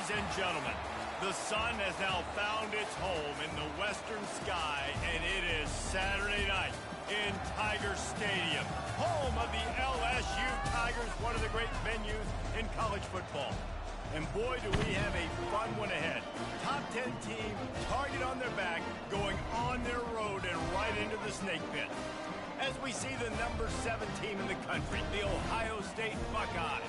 Ladies and gentlemen, the sun has now found its home in the western sky, and it is Saturday night in Tiger Stadium, home of the LSU Tigers, one of the great venues in college football. And boy, do we have a fun one ahead. Top 10 team, target on their back, going on their road and right into the snake pit. As we see the number 7 team in the country, the Ohio State Buckeyes,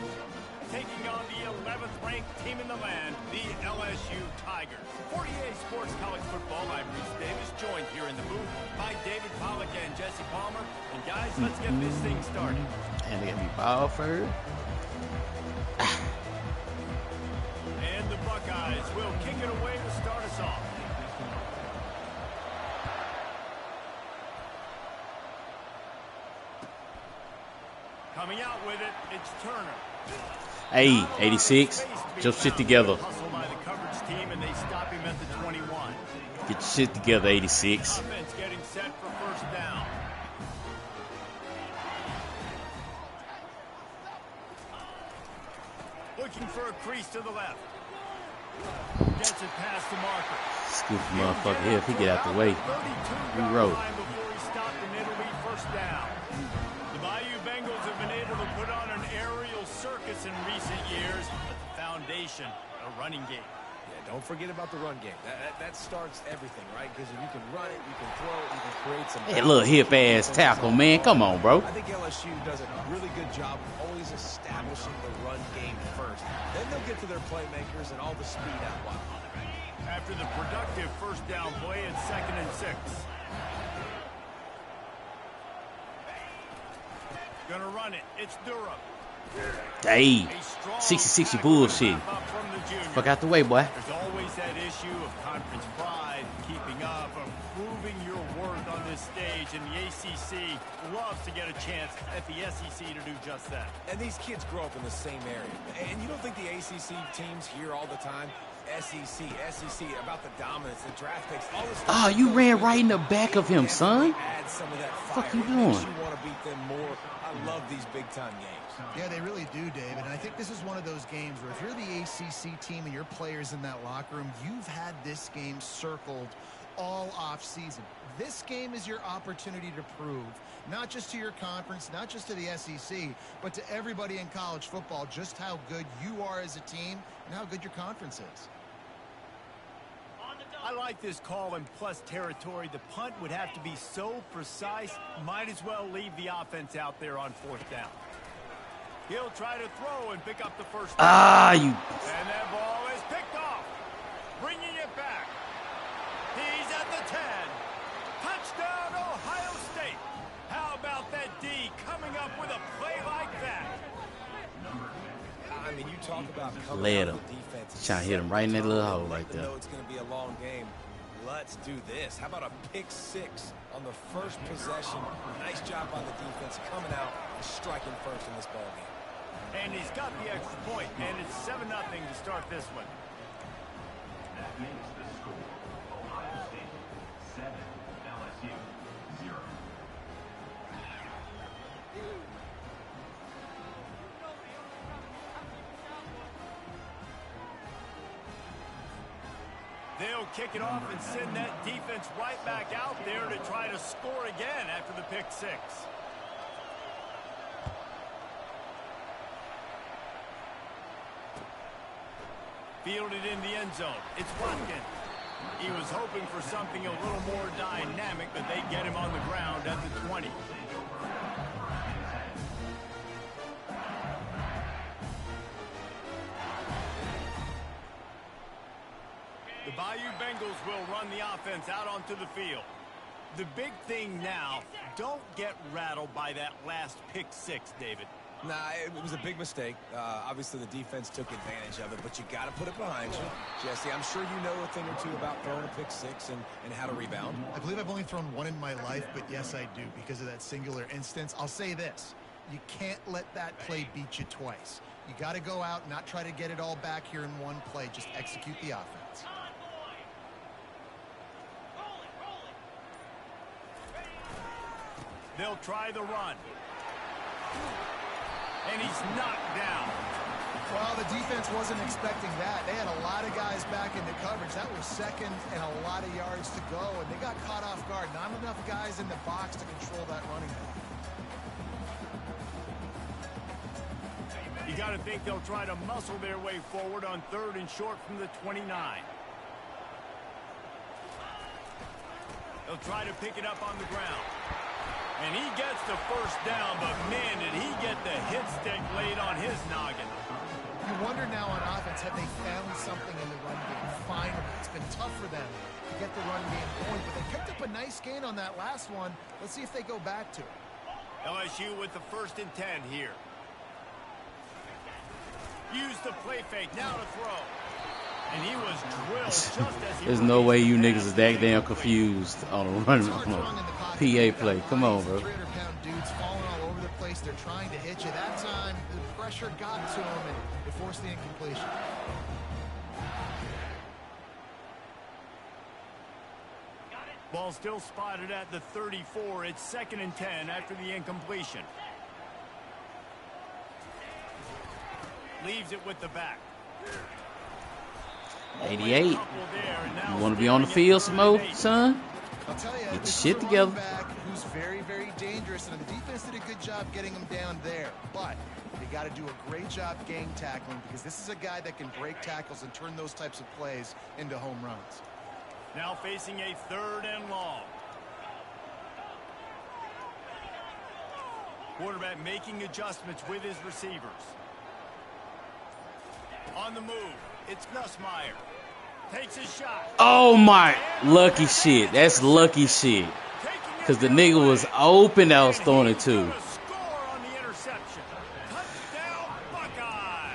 taking on the 11th ranked team in the land, the LSU Tigers. 48 Sports College Football, I'm Reese Davis, joined here in the booth by David Pollack and Jesse Palmer. And guys, let's get this thing started. And they got me ball first. And the Buckeyes will kick it away to start us off. Coming out with it, it's Turner. Hey, 86. Get your shit together. Hustle by the coverage team, and they stop him at the 21. Get your shit together, 86. Offense getting set for first down. Looking for a crease to the left. Gets it past the marker. Scoop the motherfucker here if he get out the way. We roll. Before he stopped, and it'll be first down. The Bayou Bengals have been able to put on an aerial circus in recent years, but the foundation, a running game. Yeah, don't forget about the run game. That starts everything, right? Because if you can run it, you can throw it, you can create some... Hey, little hip-ass tackle, man. Come on, bro. I think LSU does a really good job of always establishing the run game first. Then they'll get to their playmakers and all the speed out wide. After the productive first down play, it's 2nd and 6. Gonna run it. It's Durham. Hey, 60-60 bullshit. Fuck out the way, boy. There's always that issue of conference pride, keeping up, of proving your worth on this stage, and the ACC loves to get a chance at the SEC to do just that. And these kids grow up in the same area. And you don't think the ACC teams hear all the time? SEC, about the dominance, the draft picks, all this stuff. Oh, you ran right in the back of him, son. Add some of that What the fuck fire. you doing? Makes you want to beat them more. I love these big-time games. Yeah, they really do, David. And I think this is one of those games where if you're the ACC team and your players in that locker room, you've had this game circled all off season. This game is your opportunity to prove, not just to your conference, not just to the SEC, but to everybody in college football, just how good you are as a team and how good your conference is. I like this call in plus territory. The punt would have to be so precise, might as well leave the offense out there on 4th down. He'll try to throw and pick up the first down. Ah, you. And that ball is picked off, bringing it back. He's at the 10. Touchdown, Ohio State. How about that D coming up with a play like that? I mean, you talk about coming Led out him. of the defense. Trying to hit him right in that little hole right there. Know it's going to be a long game. Let's do this. How about a pick 6 on the first possession? Nice job by the defense coming out and striking first in this ball game. And he's got the extra point, and it's 7-0 to start this one. That makes the score Ohio State 7, LSU 0. They'll kick it off and send that defense right back out there to try to score again after the pick 6. Fielded in the end zone. It's Watkins. He was hoping for something a little more dynamic, but they get him on the ground at the 20. The Bayou Bengals will run the offense out onto the field. The big thing now, don't get rattled by that last pick 6, David. Nah, it was a big mistake. Obviously, the defense took advantage of it, but you got to put it behind you. Jesse, I'm sure you know a thing or two about throwing a pick 6 and how to rebound. I believe I've only thrown one in my life, but yes, I do because of that singular instance. I'll say this. You can't let that play beat you twice. You got to go out, not try to get it all back here in one play. Just execute the offense. They'll try the run. And he's knocked down. Well, the defense wasn't expecting that. They had a lot of guys back into coverage. That was second and a lot of yards to go, and they got caught off guard. Not enough guys in the box to control that running back. You got to think they'll try to muscle their way forward on 3rd and short from the 29. They'll try to pick it up on the ground. And he gets the first down, but man, did he get the hit stick laid on his noggin. You wonder now on offense, have they found something in the run game? Finally, it's been tough for them to get the run game going, but they picked up a nice gain on that last one. Let's see if they go back to it. LSU with the 1st and 10 here. Use the play fake, now to throw. And he was drilled just as he There's no way you niggas is that damn confused on a run PA play. Come on, bro. 300-pound dudes falling all over the place. They're trying to hit you. That time, the pressure got to him, and it forced the incompletion. Ball still spotted at the 34. It's 2nd and 10 after the incompletion. Leaves it with the back. 88. You want to be on the field some more, son? I'll tell you, Get your this shit is a together. running back who's very, very dangerous, and the defense did a good job getting him down there. But they got to do a great job gang tackling, because this is a guy that can break tackles and turn those types of plays into home runs. Now facing a 3rd and long. Quarterback making adjustments with his receivers. On the move, it's Nussmeier. Takes his shot. Oh my, lucky shit. That's lucky shit. Because the nigga was open that I was throwing it to. Score on the interception. Touchdown, Buckeyes.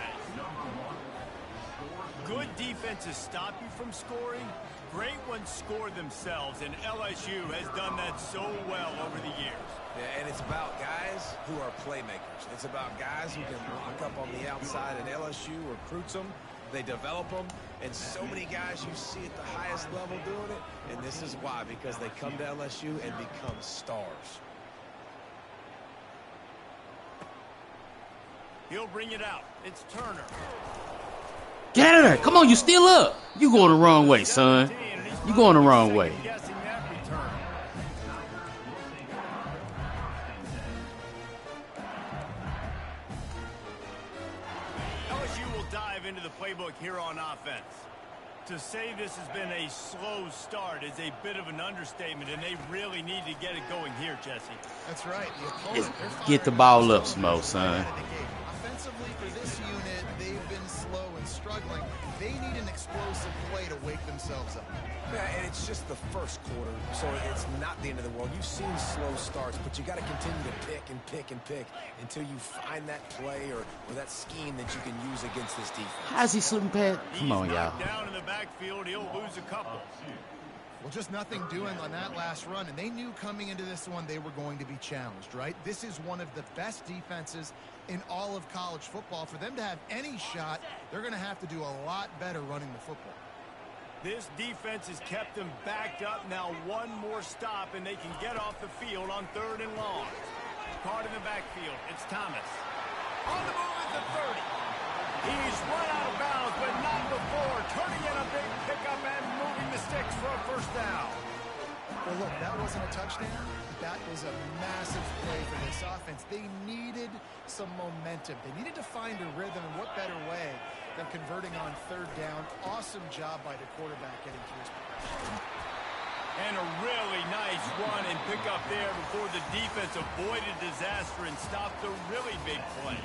Good defenses stop you from scoring. Great ones score themselves, and LSU has done that so well over the years. Yeah, and it's about guys who are playmakers. It's about guys who can lock up on the outside, and LSU recruits them. They develop them, and so many guys you see at the highest level doing it, and this is why, because they come to LSU and become stars. He'll bring it out. It's Turner. Get out of there. Come on, you still up. You going the wrong way, son. You going the wrong way. Guessing that return. LSU will dive into the playbook here on offense. To say this has been a slow start is a bit of an understatement, and they really need to get it going here, Jesse. That's right. The opponent, Get the ball up, Smo, son. Offensively, for this unit, they've been slow and struggling. They need an explosive play to wake themselves up. Yeah, and it's just the first quarter, so it's not the end of the world. You've seen slow starts, but you got to continue to pick and pick and pick until you find that play or that scheme that you can use against this defense. How's he slipping past? Come on, y'all. Down in the backfield, he'll lose a couple. Well, just nothing doing on that last run, and they knew coming into this one they were going to be challenged, right? This is one of the best defenses in all of college football. For them to have any shot, they're going to have to do a lot better running the football. This defense has kept them backed up. Now one more stop, and they can get off the field on 3rd and long. Caught in the backfield. It's Thomas. On the move at the 30. He's run out of bounds, but not before. Turning in a big pickup and moving the sticks for a first down. Well, look, that wasn't a touchdown. That was a massive play for this offense. They needed some momentum. They needed to find a rhythm, and what better way than converting on 3rd down. Awesome job by the quarterback getting through his progression. And a really nice run and pick up there before the defense avoided disaster and stopped the really big play.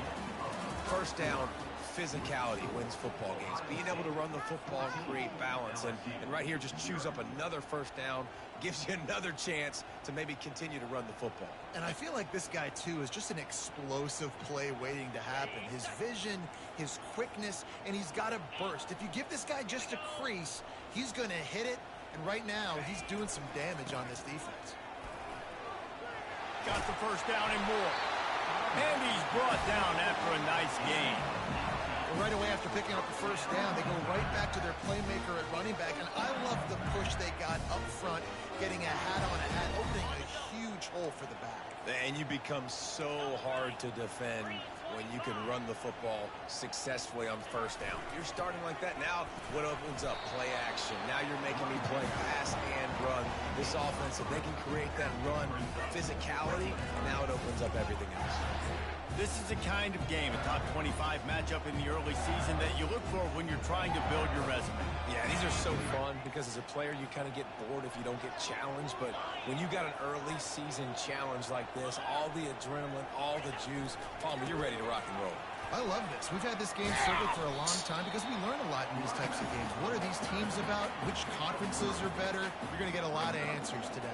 First down, physicality wins football games. Being able to run the football and create balance. And right here, just choose up another first down, gives you another chance to maybe continue to run the football. And I feel like this guy, too, is just an explosive play waiting to happen. His vision, his quickness, and he's got a burst. If you give this guy just a crease, he's going to hit it. And right now, he's doing some damage on this defense. Got the first down and more. And he's brought down after a nice gain. Right away after picking up the first down, they go right back to their playmaker at running back. And I love the push they got up front, getting a hat on a hat, opening a huge hole for the back. And you become so hard to defend when you can run the football successfully on first down. You're starting like that. Now what opens up? Play action. Now you're making me play pass and run. This offense, if they can create that run physicality, now it opens up everything else. This is the kind of game, a top 25 matchup in the early season, that you look for when you're trying to build your resume. Yeah, these are so fun because as a player, you kind of get bored if you don't get challenged. But when you got an early season challenge like this, all the adrenaline, all the juice, Palmer, you're ready to rock and roll. I love this. We've had this game circled for a long time because we learn a lot in these types of games. What are these teams about? Which conferences are better? You're going to get a lot of answers today.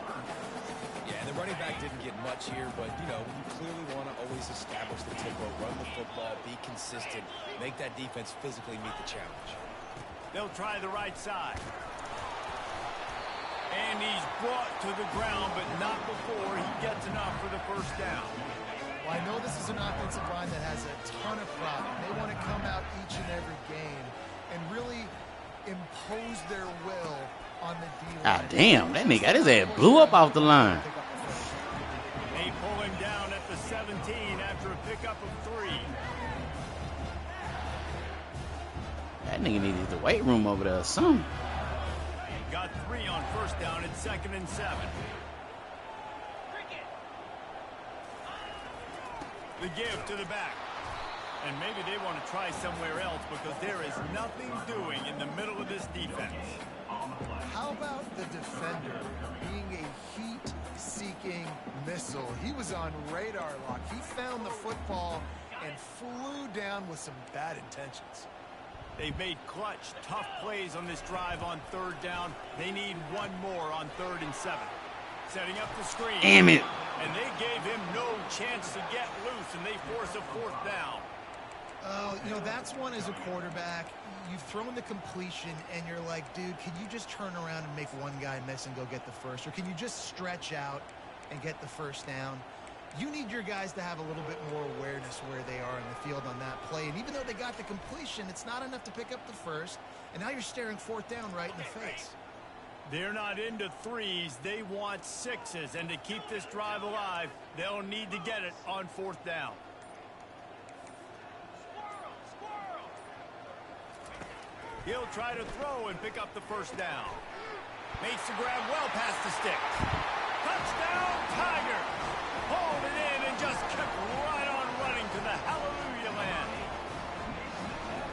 Yeah, and the running back didn't get much here, but, you know, you clearly want to always establish the tempo, run the football, be consistent, make that defense physically meet the challenge. They'll try the right side. And he's brought to the ground, but not before he gets enough for the first down. Well, I know this is an offensive line that has a ton of problem. They want to come out each and every game and really impose their will on the D-line. Ah, damn, that nigga got his ass blew up off the line. They pull him down at the 17 after a pickup of 3. That nigga needed the weight room over there or something. Got 3 on first down at 2nd and 7. The give to the back. And maybe they want to try somewhere else because there is nothing doing in the middle of this defense. How about the defender being a heat-seeking missile? He was on radar lock. He found the football and flew down with some bad intentions. They've made clutch, tough plays on this drive on 3rd down. They need one more on 3rd and 7. Setting up the screen. Damn it. And they gave him no chance to get loose, and they force a 4th down. You know, that's one as a quarterback. You've thrown the completion, and you're like, dude, can you just turn around and make one guy miss and go get the first? Or can you just stretch out and get the first down? You need your guys to have a little bit more awareness where they are in the field on that play. And even though they got the completion, it's not enough to pick up the first. And now you're staring 4th down right in the face. They're not into 3s. They want 6s. And to keep this drive alive, they'll need to get it on 4th down. He'll try to throw and pick up the first down. Makes the grab well past the stick. Touchdown, Tigers! Hauled it in and just kept right on running to the hallelujah land.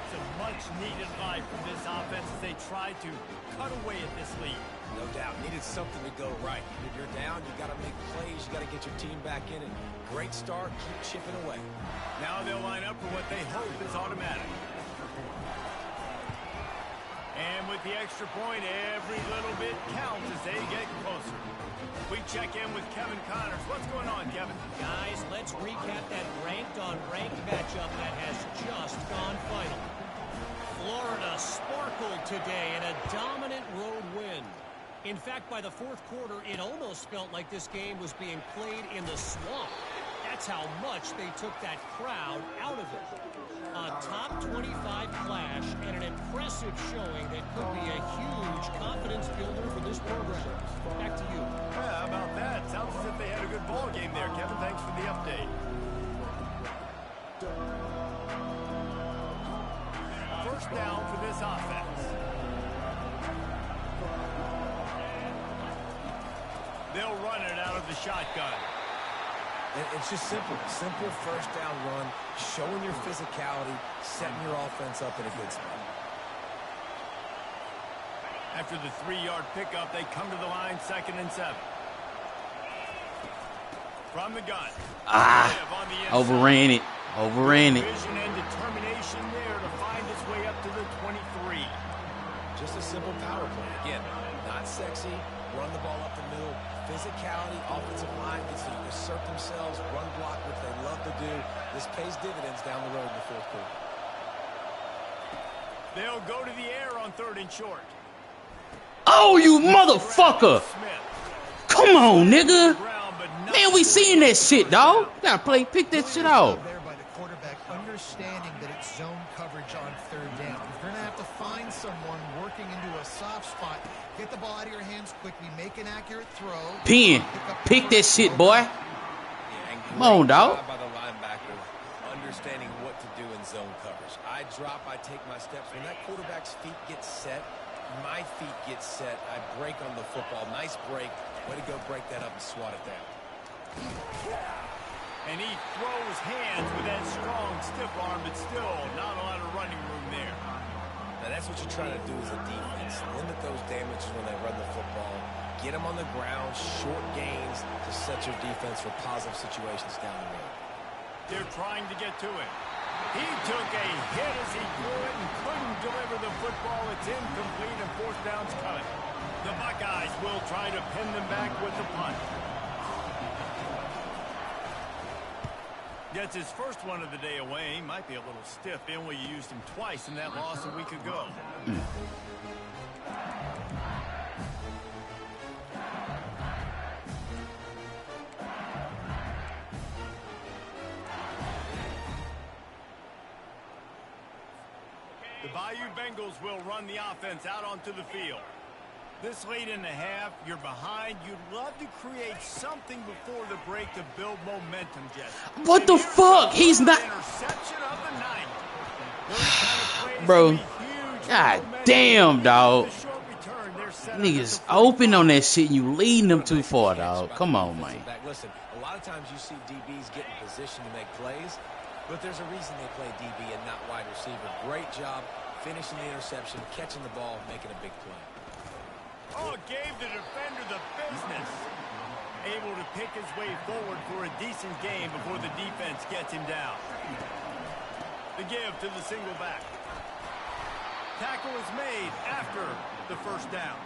It's a much-needed life from this offense as they try to cut away at this lead. No doubt. Needed something to go right. If you're down, you got to make plays. You got to get your team back in it. Great start. Keep chipping away. Now they'll line up for what they hope is automatic. And with the extra point, every little bit counts as they get closer. We check in with Kevin Connors. What's going on, Kevin? Guys, let's recap that ranked-on-ranked matchup that has just gone final. Florida sparkled today in a dominant road win. In fact, by the 4th quarter, it almost felt like this game was being played in the swamp. That's how much they took that crowd out of it. A top 25 clash and an impressive showing that could be a huge confidence builder for this program. Back to you. Yeah, how about that? Sounds as if they had a good ball game there, Kevin. Thanks for the update. First down for this offense. They'll run it out of the shotgun. And it's just simple. Simple first down run, showing your physicality, setting your offense up in a good spot. After the 3-yard pickup, they come to the line, 2nd and 7. From the gun. Overran it. Overran it. Vision and determination there to find its way up to the 23. Just a simple power play. Again, not sexy. Run the ball up the middle. Physicality, offensive line gets to assert themselves, run block, which they love to do. This pays dividends down the road in the 4th quarter. They'll go to the air on 3rd and short. Oh, you motherfucker! Come on, nigga. Man, we seeing that shit, dog. You gotta pick that shit off. There by the quarterback, understanding that it's zone coverage soft spot. Get the ball out of your hands quickly. Make an accurate throw. Pick that shit, boy. Yeah, Come on, dog. by the linebacker, understanding what to do in zone coverage. I drop, I take my steps. When that quarterback's feet get set, my feet get set. I break on the football. Nice break. Way to go break that up and swat it down. And he throws hands with that strong, stiff arm, but still not a lot of running room there. Now, that's what you're trying to do as a defense. Limit those damages when they run the football. Get them on the ground, short gains to set your defense for positive situations down the road. They're trying to get to it. He took a hit as he threw it and couldn't deliver the football. It's incomplete and fourth down's coming. The Buckeyes will try to pin them back with the punt. Gets his first one of the day away. He might be a little stiff. They only used him twice in that loss a week ago. The Bayou Bengals will run the offense out onto the field. This late in the half, you're behind. You'd love to create something before the break to build momentum, Jesse. What the fuck? He's not. Interception of the night. Those kind of plays Bro. can be huge God momentum. damn, dog. The short return, they're set up Niggas at the open on that shit and you leading them too far, dog. Come on, man. Listen, a lot of times you see DBs get in position to make plays, but there's a reason they play DB and not wide receiver. Great job finishing the interception, catching the ball, making a big play. Oh, gave the defender the business. Able to pick his way forward for a decent game before the defense gets him down. The give to the single back. Tackle is made after the first down.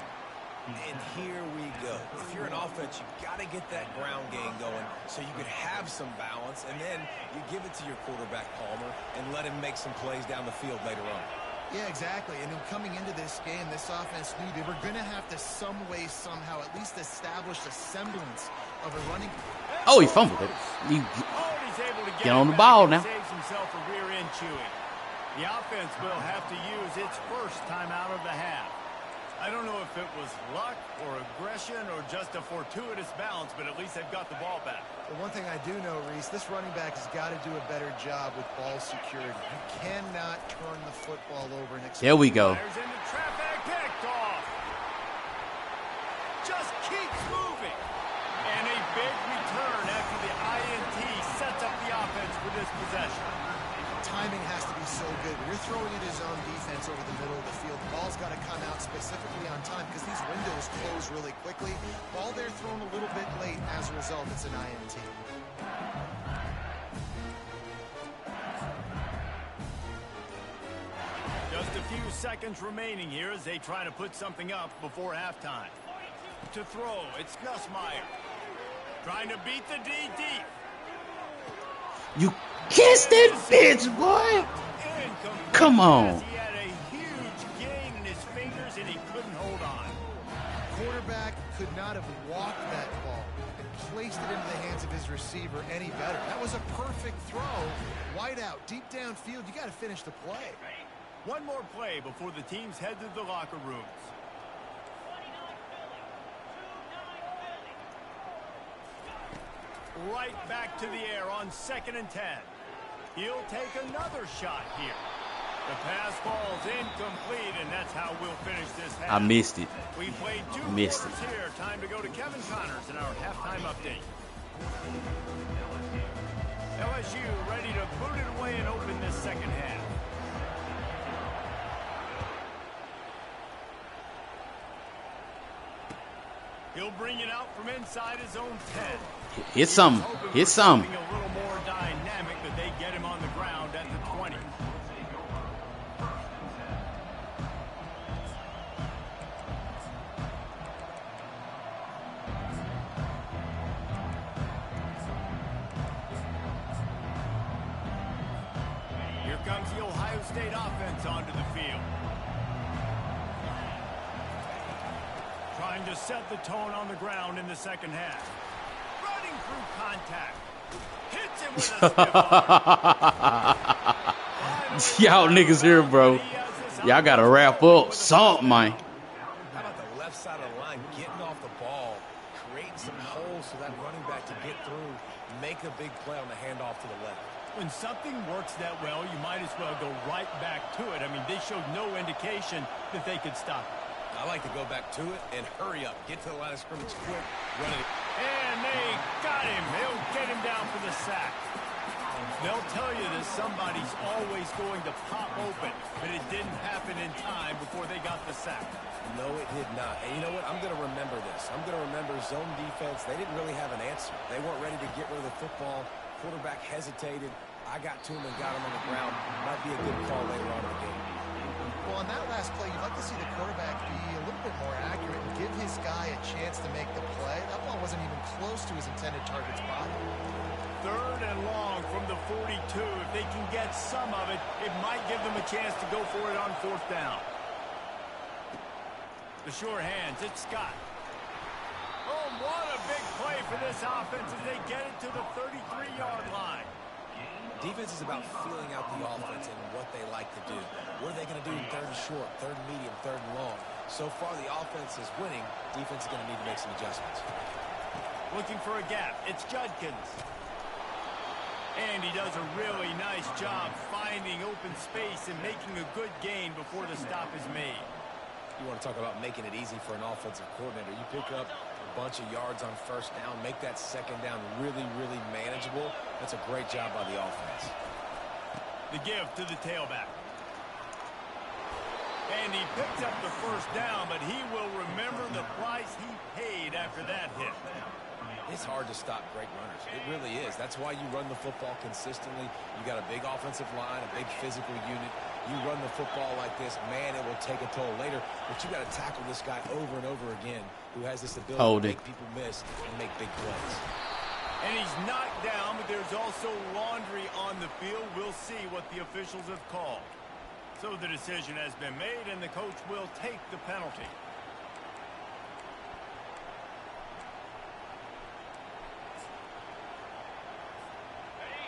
And here we go. If you're an offense, you've got to get that ground game going so you can have some balance, and then you give it to your quarterback, Palmer, and let him make some plays down the field later on. Yeah, exactly. And coming into this game, this offense knew they were going to have to some way, somehow, at least establish a semblance of a running. Oh, he fumbled it. He's able to Get on the ball now. Saves himself a rear end chewing. The offense will have to use its first time out of the half. I don't know if it was luck or aggression or just a fortuitous balance, but at least they've got the ball back. The one thing I do know, Reese, this running back has got to do a better job with ball security. You cannot turn the football over and expect. There we go. Fires into traffic, picked off. Just keeps moving. And a big return after the INT sets up the offense for this possession. Timing has to be so good. When you're throwing it his own defense over the middle of the field, the ball's got to come out specifically on time because these windows close really quickly. Ball there thrown a little bit late. As a result, it's an INT. Just a few seconds remaining here as they try to put something up before halftime. To throw, it's Nussmeier. Trying to beat the D deep. You kissed that bitch, boy. Come on. He had a huge gain in his fingers and he couldn't hold on. Quarterback could not have walked that ball and placed it into the hands of his receiver any better. That was a perfect throw. Wide out, deep downfield. You got to finish the play. One more play before the teams head to the locker rooms. Right back to the air on 2nd and 10. He'll take another shot here. The pass falls incomplete, and that's how we'll finish this half. I missed it. We played two Missed quarters here. Time to go to Kevin Connors in our halftime update. LSU ready to boot it away and open this second half. He'll bring it out from inside his own 10. Hit something. Hit something. A little more dynamic, but they get him on the ground at the 20. Here comes the Ohio State offense onto the field. Trying to set the tone on the ground in the second half. Running through contact. Hits him with a stiff arm. Y'all niggas here, bro. Y'all gotta wrap up something, man. a big play on the handoff to the left. When something works that well, you might as well go right back to it. I mean, they showed no indication that they could stop it. I like to go back to it and hurry up. Get to the line of scrimmage quick. Run it. And they got him. They'll get him down for the sack. They'll tell you that somebody's always going to pop open, but it didn't happen in time before they got the sack. No, it did not. And you know what? I'm going to remember this. I'm going to remember zone defense. They didn't really have an answer. They weren't ready to get rid of the football. Quarterback hesitated. I got to him and got him on the ground. Might be a good call later on in the game. Well, on that last play, you'd like to see the quarterback be a little bit more accurate and give his guy a chance to make the play. That ball wasn't even close to his intended target's body. 3rd and long from the 42. If they can get some of it, it might give them a chance to go for it on 4th down. The sure hands, it's Scott. Oh, what a big play for this offense as they get it to the 33-yard line. Defense is about feeling out the offense and what they like to do. What are they going to do in 3rd and short, 3rd and medium, 3rd and long? So far, the offense is winning. Defense is going to need to make some adjustments. Looking for a gap. It's Judkins. And he does a really nice job finding open space and making a good gain before the stop is made. You want to talk about making it easy for an offensive coordinator. You pick up a bunch of yards on 1st down, make that 2nd down really, really manageable. That's a great job by the offense. The give to the tailback. And he picked up the 1st down, but he will remember the price he paid after that hit. It's hard to stop great runners. It really is. That's why you run the football consistently. You got a big offensive line, a big physical unit. You run the football like this, man, it will take a toll later. But you got to tackle this guy over and over again who has this ability to make people miss and make big plays. And he's knocked down, but there's also laundry on the field. We'll see what the officials have called. So the decision has been made, and the coach will take the penalty.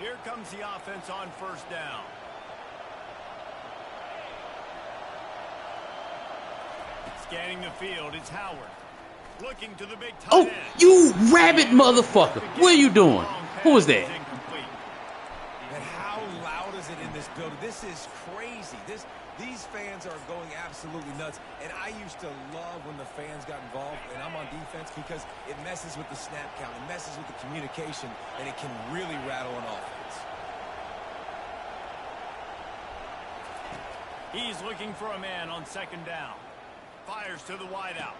Here comes the offense on 1st down. Scanning the field, it's Howard. Looking to the big tight end. Oh, you rabbit motherfucker. What are you doing? Who was that? And how loud is it in this building? This is crazy. These fans are going absolutely nuts. And I used to love when the fans got involved, and I'm on defense, because it messes with the snap count. It messes with the communication, and it can really rattle an offense. He's looking for a man on 2nd down. Fires to the wideout.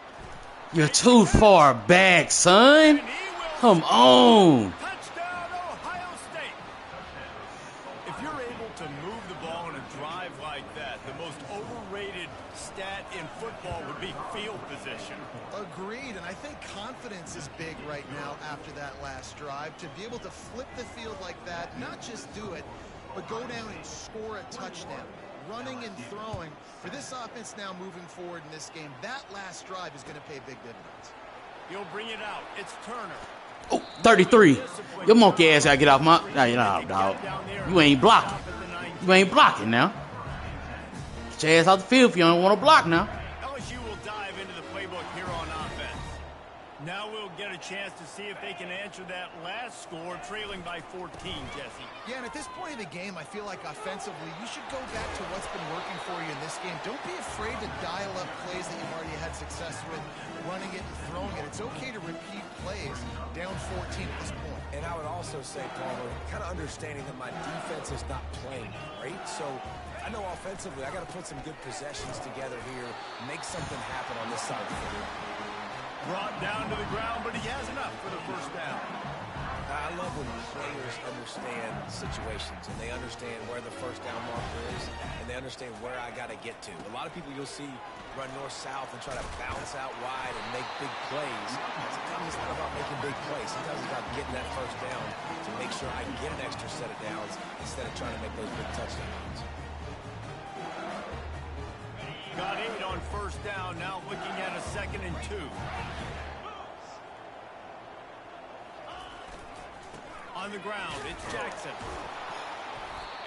You're too far back, son. Come on. Touchdown, Ohio State. If you're able to move the ball in a drive like that, the most overrated stat in football would be field position. Agreed, and I think confidence is big right now after that last drive. To be able to flip the field like that, not just do it, but go down and score a touchdown. Running and throwing for this offense now moving forward in this game, that last drive is going to pay big dividends. He'll bring it out. It's Turner. Oh, 33. Your monkey ass gotta get off my... Nah, dog. You ain't blocking. You ain't blocking now. Get your ass out the field if you don't want to block now. LSU will dive into the playbook here on offense. Now we'll get a chance to see if they can answer that last score, trailing by 14, Jesse. Yeah, and at this point in the game, I feel like offensively, you should go back to what's been working for you in this game. Don't be afraid to dial up plays that you've already had success with, running it and throwing it. It's okay to repeat plays down 14 at this point. And I would also say, Palmer, kind of understanding that my defense is not playing great. So I know offensively, I got to put some good possessions together here, make something happen on this side of the field. Brought down to the ground, but he has enough for the 1st down. I love when players understand situations and they understand where the 1st down marker is and they understand where I got to get to. A lot of people you'll see run north-south and try to bounce out wide and make big plays. Sometimes it's not about making big plays. Sometimes it's about getting that 1st down to make sure I get an extra set of downs instead of trying to make those big touchdowns. Got 8 on 1st down, now looking at a 2nd and 2. On the ground, it's Jackson.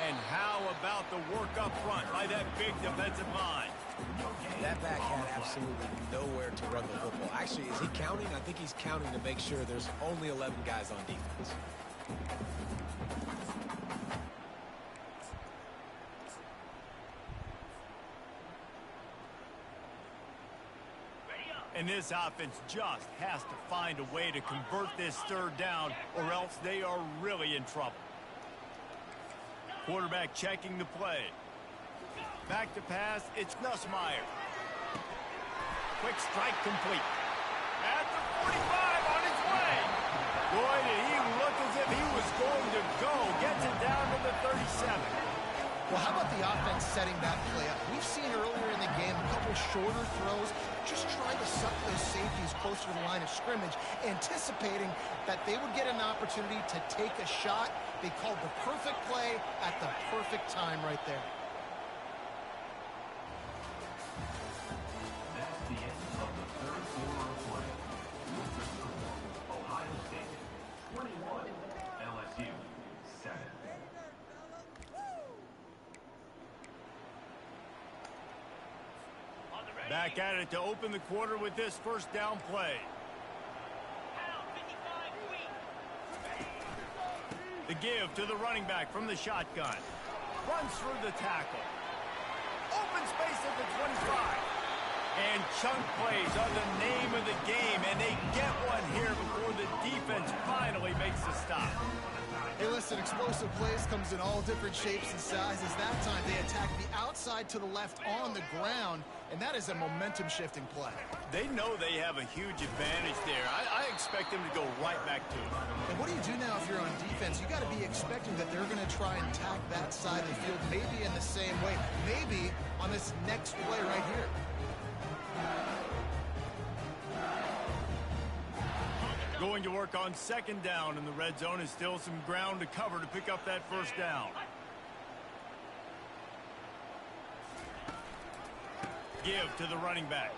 And how about the work up front by that big defensive line? That back had absolutely nowhere to run the football. Actually, is he counting? I think he's counting to make sure there's only 11 guys on defense. And this offense just has to find a way to convert this third down, or else they are really in trouble. Quarterback checking the play. Back to pass, it's Nussmeier. Quick strike complete. At the 45 on his way. Boy, did he look as if he was going to go. Gets it down to the 37. Well, how about the offense setting that play up? We've seen earlier in the game a couple shorter throws, just trying to suck those safeties closer to the line of scrimmage, anticipating that they would get an opportunity to take a shot. They called the perfect play at the perfect time right there. That's the end of the third quarter of play. With the score, Ohio State 21, LSU 7. Back at it to open the quarter with this first down play. The give to the running back from the shotgun. Runs through the tackle. Open space at the 25. And chunk plays are the name of the game, and they get one here before the defense finally makes the stop. Hey, listen, explosive plays comes in all different shapes and sizes. That time they attack the outside to the left on the ground, and that is a momentum-shifting play. They know they have a huge advantage there. I expect them to go right back to it. And what do you do now if you're on defense? You got to be expecting that they're going to try and attack that side of the field, maybe in the same way, maybe on this next play right here. Going to work on second down, and the red zone is still some ground to cover to pick up that first down. Give to the running back.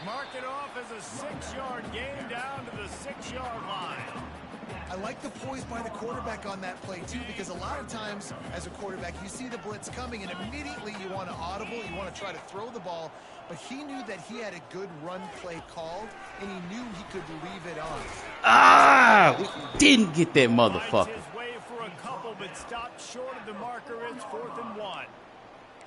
Mark it off as a 6-yard gain down to the 6-yard line. I like the poise by the quarterback on that play, too, because a lot of times as a quarterback, you see the blitz coming, and immediately you want to audible, you want to try to throw the ball, but he knew that he had a good run play called, and he knew he could leave it on. Ah! We didn't get that motherfucker. Finds his way for a couple, but stopped short of the marker. It's 4th and 1.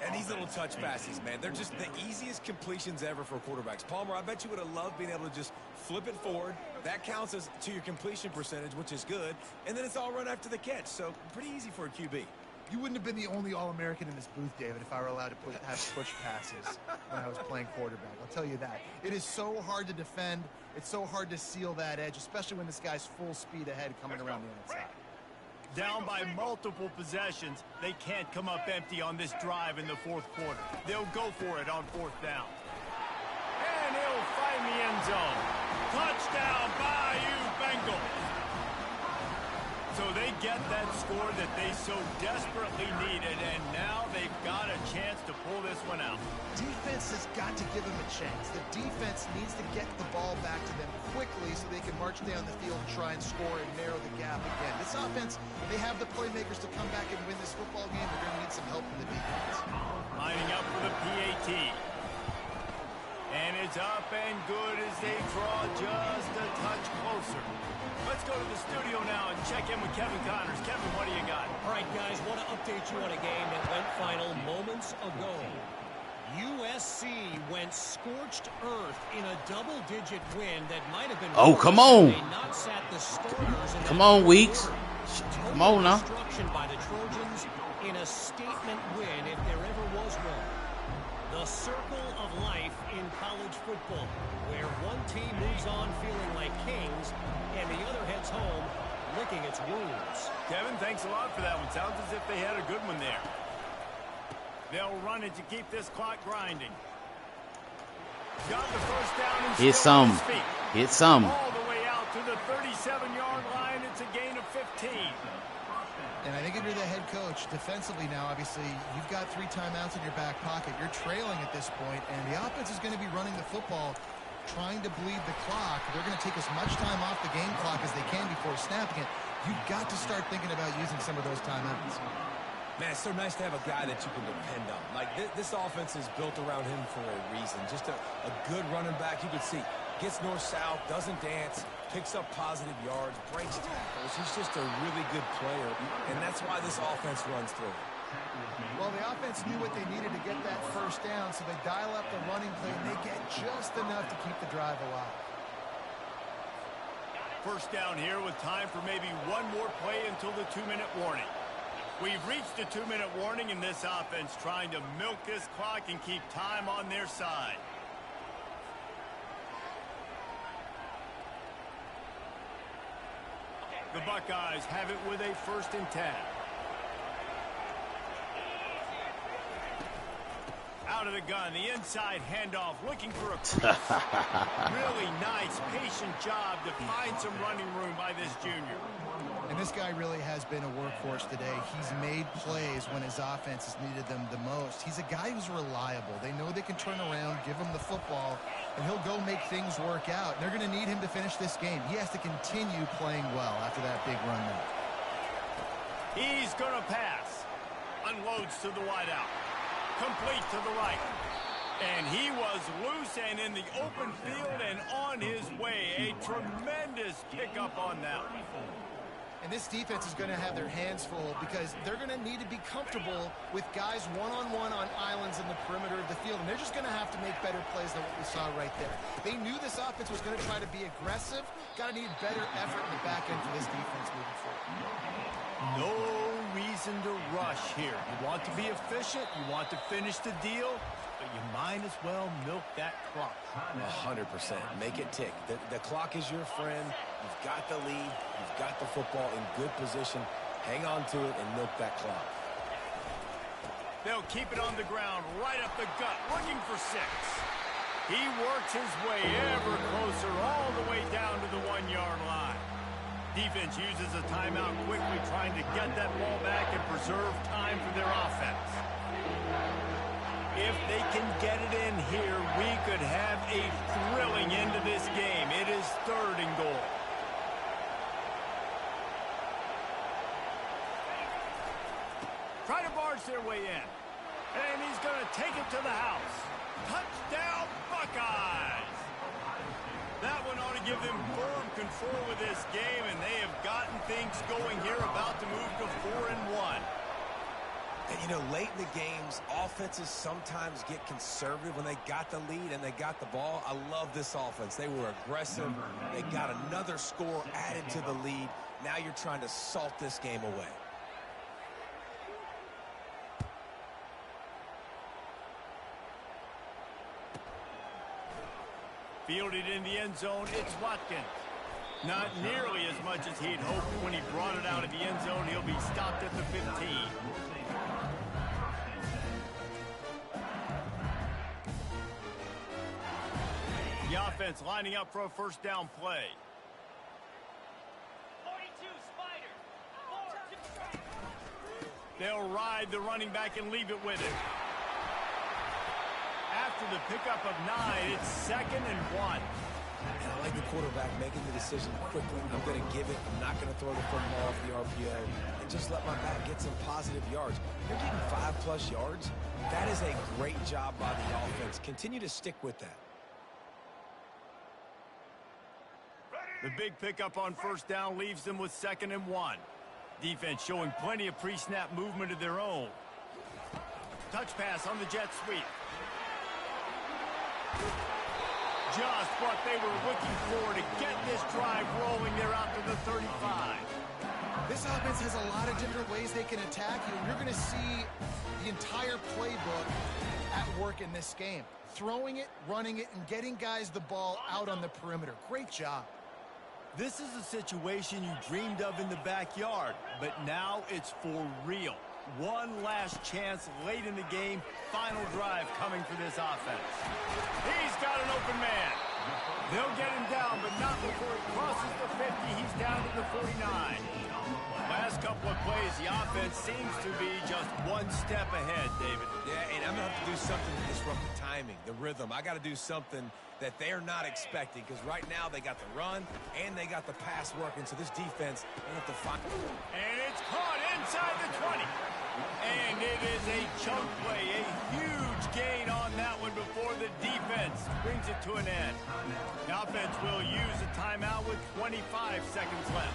And these little touch passes, man, they're just the easiest completions ever for quarterbacks. Palmer, I bet you would have loved being able to just flip it forward. That counts as to your completion percentage, which is good. And then it's all run after the catch. So pretty easy for a QB. You wouldn't have been the only All-American in this booth, David, if I were allowed to have push passes when I was playing quarterback. I'll tell you that. It is so hard to defend. It's so hard to seal that edge, especially when this guy's full speed ahead coming around the inside. Down by multiple possessions, they can't come up empty on this drive in the 4th quarter. They'll go for it on 4th down. And he'll find the end zone. Touchdown, Bayou Bengals. So they get that score that they so desperately needed, and now they've got a chance to pull this one out. Defense has got to give them a chance. The defense needs to get the ball back to them quickly so they can march down the field and try and score and narrow the gap again. This offense, they have the playmakers to come back and win this football game. They're going to need some help from the defense. Lining up for the PAT. And it's up and good as they draw just a touch closer. Let's go to the studio now and check in with Kevin Connors. Kevin, what do you got? All right, guys, want to update you on a game that went final moments ago. USC went scorched earth in a double-digit win that might have been... Oh, come on. They not sat the starters in Come on, Weeks. Total Come on now. destruction by the Trojans in a statement win, if there ever was one. The circle of life in college football, where one team moves on feeling like kings and the other heads home licking its wounds. Kevin, thanks a lot for that one. Sounds as if they had a good one there. They'll run it to keep this clock grinding. Got the first down and Hit still on some. his feet. Hit some. All the way out to the 37-yard line. It's a gain of 15. And I think if you're the head coach, defensively now, obviously, you've got 3 timeouts in your back pocket. You're trailing at this point, and the offense is going to be running the football, trying to bleed the clock. They're going to take as much time off the game clock as they can before snapping it. You've got to start thinking about using some of those timeouts. Man, it's so nice to have a guy that you can depend on. Like, this offense is built around him for a reason. Just a good running back. You can see, gets north-south, doesn't dance, picks up positive yards, breaks tackles. He's just a really good player, and that's why this offense runs through. Well, the offense knew what they needed to get that first down, so they dial up the running play, and they get just enough to keep the drive alive. First down here with time for maybe one more play until the 2-minute warning. We've reached the 2-minute warning, and this offense trying to milk this clock and keep time on their side. The Buckeyes have it with a 1st and 10. Out of the gun, the inside handoff, looking for a really nice, patient job to find some running room by this junior. And this guy really has been a workhorse today. He's made plays when his offense has needed them the most. He's a guy who's reliable. They know they can turn around, give him the football, and he'll go make things work out. And they're going to need him to finish this game. He has to continue playing well after that big run there. He's going to pass. Unloads to the wideout. Complete to the right. And he was loose and in the open field and on his way. A tremendous pickup on that. And this defense is going to have their hands full because they're going to need to be comfortable with guys one-on-one on islands in the perimeter of the field. And they're just going to have to make better plays than what we saw right there. They knew this offense was going to try to be aggressive. Got to need better effort in the back end for this defense moving forward. No reason to rush here. You want to be efficient. You want to finish the deal. But you might as well milk that clock. 100%. Make it tick. The clock is your friend. You've got the lead. You've got the football in good position. Hang on to it and milk that clock. They'll keep it on the ground, right up the gut, looking for 6. He works his way ever closer, all the way down to the 1-yard line. Defense uses a timeout quickly, trying to get that ball back and preserve time for their offense. If they can get it in here, we could have a thrilling end to this game. It is 3rd and goal. Try to barge their way in. And he's going to take it to the house. Touchdown, Buckeyes! That one ought to give them firm control of this game, and they have gotten things going here, about to move to 4-1. And, you know, late in the games, offenses sometimes get conservative when they got the lead and they got the ball. I love this offense. They were aggressive. They got another score added to the lead. Now you're trying to salt this game away. Fielded in the end zone, it's Watkins. Not nearly as much as he'd hoped when he brought it out of the end zone. He'll be stopped at the 15. The offense lining up for a 1st down play. 42 Spider. They'll ride the running back and leave it with him. After the pickup of 9, it's 2nd and 1. And I like the quarterback making the decision quickly. I'm going to give it. I'm not going to throw the football off the RPO and just let my back get some positive yards. You're getting 5+ yards. That is a great job by the offense. Continue to stick with that. The big pickup on 1st down leaves them with 2nd and 1. Defense showing plenty of pre-snap movement of their own. Touch pass on the jet sweep. Just what they were looking for to get this drive rolling. They're out to the 35. This offense has a lot of different ways they can attack you. You're going to see the entire playbook at work in this game. Throwing it, running it, and getting guys the ball out on the perimeter. Great job. This is a situation you dreamed of in the backyard, but now it's for real. One last chance late in the game. Final drive coming for this offense. He's got an open man. They'll get him down, but not before he crosses the 50. He's down to the 49. Last couple of plays, the offense seems to be just one step ahead, David. Yeah, and I'm going to have to do something to disrupt the timing, the rhythm. I got to do something that they're not expecting, because right now they got the run and they got the pass working, so this defense will have to find. And it's caught inside the 20. And it is a chunk play, a huge gain on that one before the defense brings it to an end. The offense will use a timeout with 25 seconds left.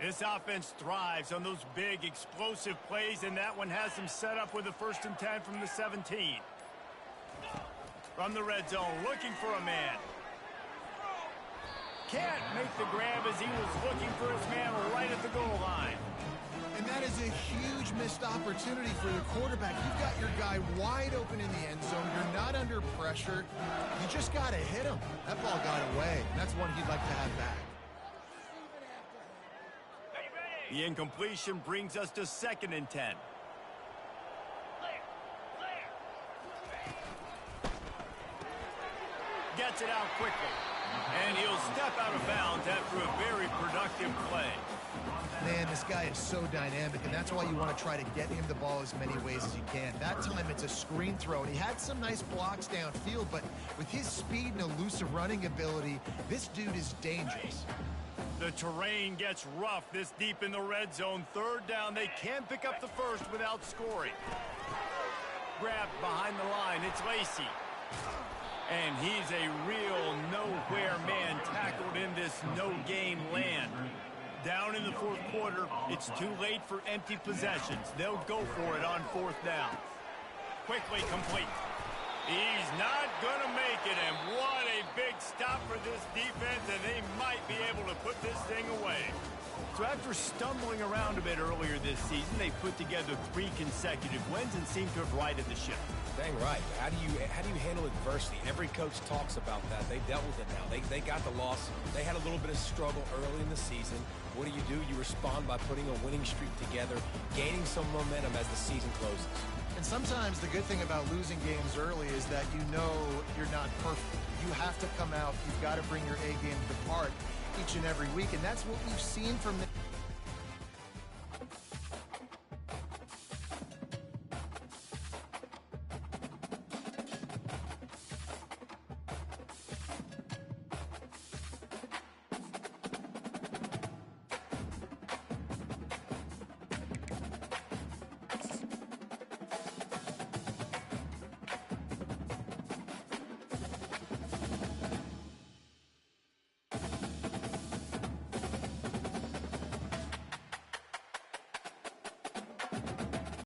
This offense thrives on those big, explosive plays, and that one has them set up with a 1st and 10 from the 17. From the red zone, looking for a man. Can't make the grab as he was looking for his man right at the goal line. And that is a huge missed opportunity for the quarterback. You've got your guy wide open in the end zone. You're not under pressure. You just got to hit him. That ball got away, and that's one he'd like to have back. The incompletion brings us to 2nd and 10. Gets it out quickly. And he'll step out of bounds after a very productive play. Man, this guy is so dynamic, and that's why you want to try to get him the ball as many ways as you can. That time, it's a screen throw, and he had some nice blocks downfield, but with his speed and elusive running ability, this dude is dangerous. The terrain gets rough this deep in the red zone. 3rd down, they can't pick up the first without scoring. Grabbed behind the line, it's Lacey. And he's a real nowhere man tackled in this no-gain land. Down in the 4th quarter, it's too late for empty possessions. They'll go for it on 4th down. Quickly complete. He's not going to make it, and what a big stop for this defense, and they might be able to put this thing away. So after stumbling around a bit earlier this season, they put together 3 consecutive wins and seem to have righted the ship. Dang right. How do you handle adversity? Every coach talks about that. They dealt with it now. They got the loss. They had a little bit of struggle early in the season. What do? You respond by putting a winning streak together, gaining some momentum as the season closes. And sometimes the good thing about losing games early is that you know you're not perfect. You have to come out. You've got to bring your A game to the park each and every week, and that's what we've seen from the